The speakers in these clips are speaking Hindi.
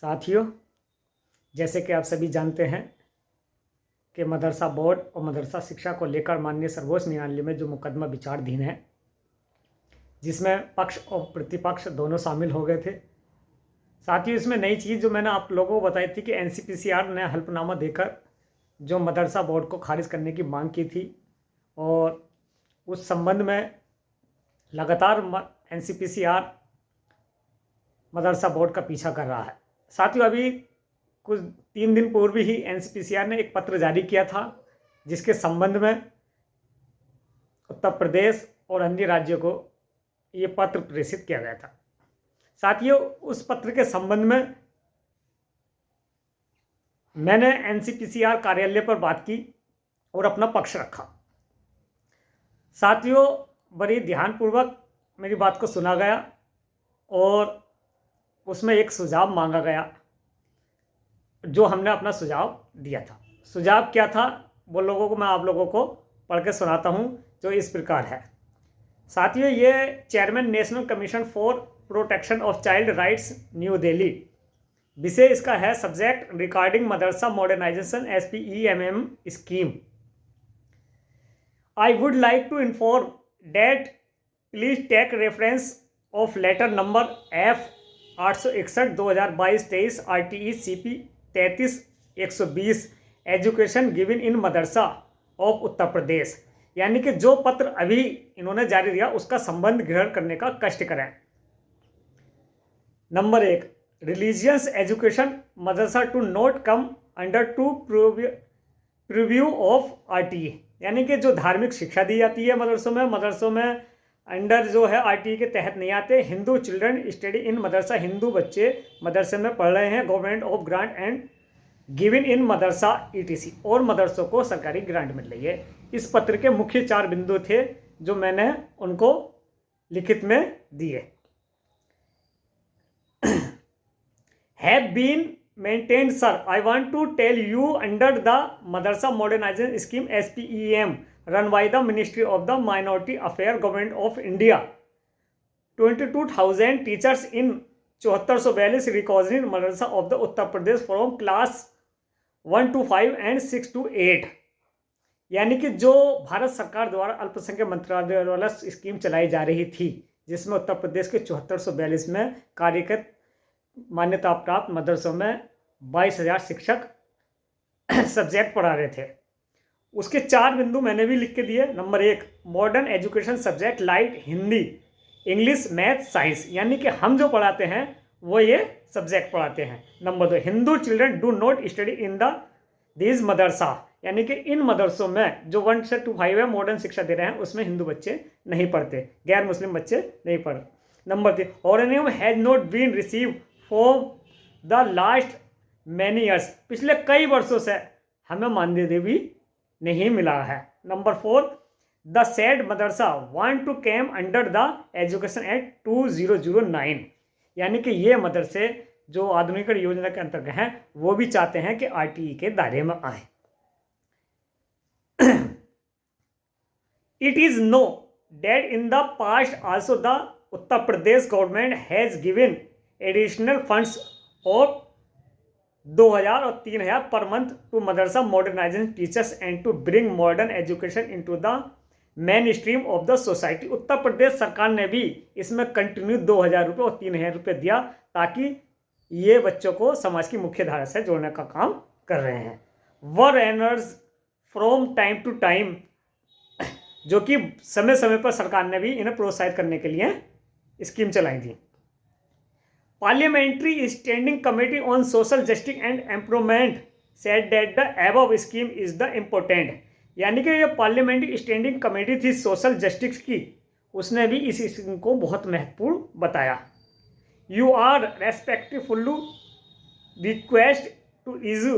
साथियों, जैसे कि आप सभी जानते हैं कि मदरसा बोर्ड और मदरसा शिक्षा को लेकर माननीय सर्वोच्च न्यायालय में जो मुकदमा विचाराधीन है, जिसमें पक्ष और प्रतिपक्ष दोनों शामिल हो गए थे। साथियों, इसमें नई चीज़ जो मैंने आप लोगों को बताई थी कि एनसीपीसीआर ने हल्फनामा देकर जो मदरसा बोर्ड को खारिज करने की मांग की थी और उस संबंध में लगातार एनसीपीसीआर मदरसा बोर्ड का पीछा कर रहा है। साथियों, अभी कुछ 3 दिन पूर्व ही एनसीपीसीआर ने एक पत्र जारी किया था, जिसके संबंध में उत्तर प्रदेश और अन्य राज्यों को ये पत्र प्रेषित किया गया था। साथियों, उस पत्र के संबंध में मैंने एनसीपीसीआर कार्यालय पर बात की और अपना पक्ष रखा। साथियों, बड़ी ध्यानपूर्वक मेरी बात को सुना गया और उसमें एक सुझाव मांगा गया, जो हमने अपना सुझाव दिया था। सुझाव क्या था वो लोगों को मैं आप लोगों को पढ़ के सुनाता हूं, जो इस प्रकार है। साथियों, ये chairman national commission for protection of child rights new Delhi, विषय इसका है subject regarding madrasa modernisation SPEMM scheme. I would like to inform that please take reference of letter number F 861/2022 RTE CP 33/120 education given in madrasa of Uttar Pradesh. यानी कि जो पत्र अभी इन्होंने जारी दिया उसका संबंध ग्रहण करने का कष्ट करें। Number 1, religious education madrasa to not come under to preview of RTE। यानी कि जो धार्मिक शिक्षा दी जाती है मदरसों में अंडर जो है RTE के तहत नहीं आते। हिंदू चिल्ड्रन स्टडी इन मदरसा, हिंदू बच्चे मदरसे में पढ़ रहे हैं, government of grant and given in Madrasa ETC, और मदरसों को सरकारी ग्रांट मिल रही है। इस पत्र के मुख्य 4 बिंदु थे जो मैंने उनको लिखित में दिए। Have been maintained sir, I want to tell you under the madrasa modernization scheme SPEM run by the Ministry of the Minority Affairs Government of India, 22,000 teachers in 7442 recognized madrasa of the Uttar Pradesh from class 1 to 5 and 6 to 8। यानी कि जो भारत सरकार द्वारा अल्पसंख्यक मंत्रालय द्वारा स्कीम चलाई जा रही थी, जिसमें उत्तर प्रदेश के 7442 में कार्यरत मान्यता प्राप्त मदरसों में 22,000 शिक्षक सब्जेक्ट पढ़ा रहे थे। उसके 4 बिंदु मैंने भी लिख के दिए। Number 1, modern education subject like Hindi, English, math, science, यानी कि हम जो पढ़ाते हैं वो ये सब्जेक्ट पढ़ाते हैं। Number 2, Hindu children do not study in these madrasa, यानी कि इन मदरसों में जो 1 से 5 है मॉडर्न शिक्षा दे रहे हैं, उसमें हिंदू बच्चे नहीं पढ़ते, गैर मुस्लिम बच्चे नहीं पढ़ते। नंबर 3, ऑर्डिनियम has not been receive for the last many years, पिछले कई वर्षों से हमें मान्यता भी नहीं मिला है। Number 4, the said madrasa want to came under the education act 2009, यानी कि ये मदरसे जो आधुनिकीकरण योजना के अंतर्गत हैं वो भी चाहते हैं कि RTE के दायरे में आए। It is noted in the past also the Uttar Pradesh government has given additional funds of 2,000 और 3,000 per month to madrasa modernisation teachers and to bring modern education into the mainstream of the society. Uttar Pradesh सरकार ने भी इसमें कंटिन्यू 2,000 रुपये और 3,000 रुपये दिया, ताकि ये बच्चों को समाज की मुख्य धारा से जोड़ने का काम कर रहे हैं। वर एनर्स फ्रॉम टाइम टू टाइम, जो कि समय समय पर सरकार ने भी इन्हें प्रोत्साहित करने के लिए स्कीम चलाई थी। Parliamentary standing committee on social justice and employment said that the above scheme is the important, यानी कि ये पार्लियामेंट्री स्टैंडिंग कमेटी थी सोशल जस्टिस की, उसने भी इस स्कीम को बहुत महत्वपूर्ण बताया। You are respectfully request to issue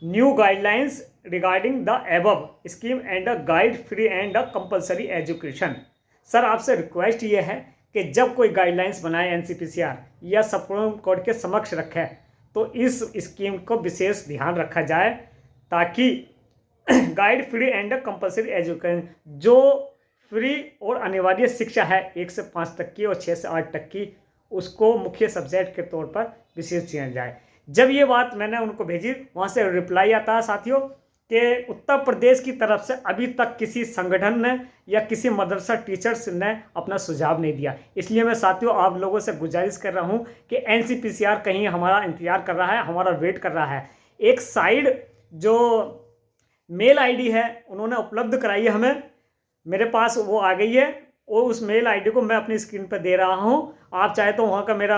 new guidelines regarding the above scheme and the guide free and the compulsory education. सर, आपसे रिक्वेस्ट ये है कि जब कोई गाइडलाइंस बनाए NCPCR या सुप्रीम कोर्ट के समक्ष रखे, तो इस स्कीम को विशेष ध्यान रखा जाए, ताकि guide free and compulsory education, जो फ्री और अनिवार्य शिक्षा है 1 से 5 तक की और 6 से 8 तक की, उसको मुख्य सब्जेक्ट के तौर पर विशेष दिया जाए। जब ये बात मैंने उनको भेजी, वहाँ से रिप्लाई आता है साथियों कि उत्तर प्रदेश की तरफ से अभी तक किसी संगठन ने या किसी मदरसा टीचर्स ने अपना सुझाव नहीं दिया। इसलिए मैं साथियों आप लोगों से गुजारिश कर रहा हूँ कि NCPCR कहीं हमारा इंतज़ार कर रहा है, हमारा वेट कर रहा है। एक साइड जो मेल आईडी है उन्होंने उपलब्ध कराई है हमें, मेरे पास वो आ गई है, और उस मेल आईडी को मैं अपनी स्क्रीन पर दे रहा हूँ। आप चाहे तो वहाँ का मेरा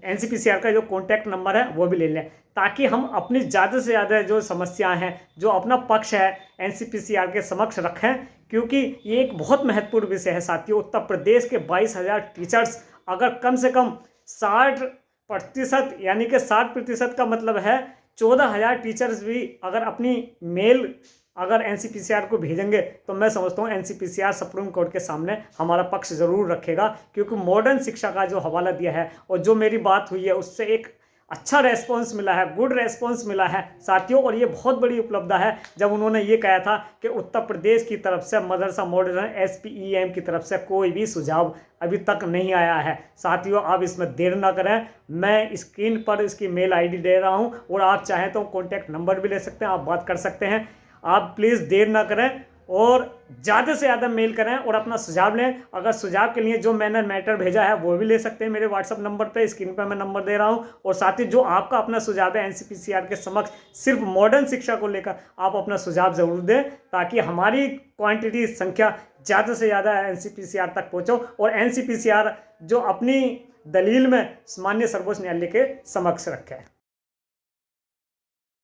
NCPCR का जो कॉन्टैक्ट नंबर है वो भी ले लें, ताकि हम अपनी ज़्यादा से ज़्यादा जो समस्याएं हैं, जो अपना पक्ष है NCPCR के समक्ष रखें, क्योंकि ये एक बहुत महत्वपूर्ण विषय है साथियों। उत्तर प्रदेश के 22,000 टीचर्स अगर कम से कम 60% यानी कि 60% का मतलब है 14,000 टीचर्स भी अगर अपनी मेल अगर NCPCR को भेजेंगे, तो मैं समझता हूँ NCPCR सुप्रीम कोर्ट के सामने हमारा पक्ष ज़रूर रखेगा, क्योंकि मॉडर्न शिक्षा का जो हवाला दिया है और जो मेरी बात हुई है उससे एक अच्छा रेस्पॉन्स मिला है, गुड रेस्पॉन्स मिला है साथियों। और ये बहुत बड़ी उपलब्धि है जब उन्होंने ये कहा था कि उत्तर प्रदेश की तरफ से मदरसा मॉडर्न SPEM की तरफ से कोई भी सुझाव अभी तक नहीं आया है। साथियों आप इसमें देर ना करें, मैं स्क्रीन पर इसकी मेल ID दे रहा हूँ, और आप चाहें तो कॉन्टैक्ट नंबर भी ले सकते हैं, आप बात कर सकते हैं। आप प्लीज़ देर ना करें और ज़्यादा से ज़्यादा मेल करें और अपना सुझाव लें। अगर सुझाव के लिए जो मैंने मैटर भेजा है वो भी ले सकते हैं मेरे WhatsApp नंबर पे, स्क्रीन पे मैं नंबर दे रहा हूं। और साथ ही जो आपका अपना सुझाव है NCPCR के समक्ष सिर्फ मॉडर्न शिक्षा को लेकर, आप अपना सुझाव ज़रूर दें, ताकि हमारी क्वांटिटी संख्या ज़्यादा से ज़्यादा NCPCR तक पहुँचो और NCPCR जो अपनी दलील में माननीय सर्वोच्च न्यायालय के समक्ष रखे।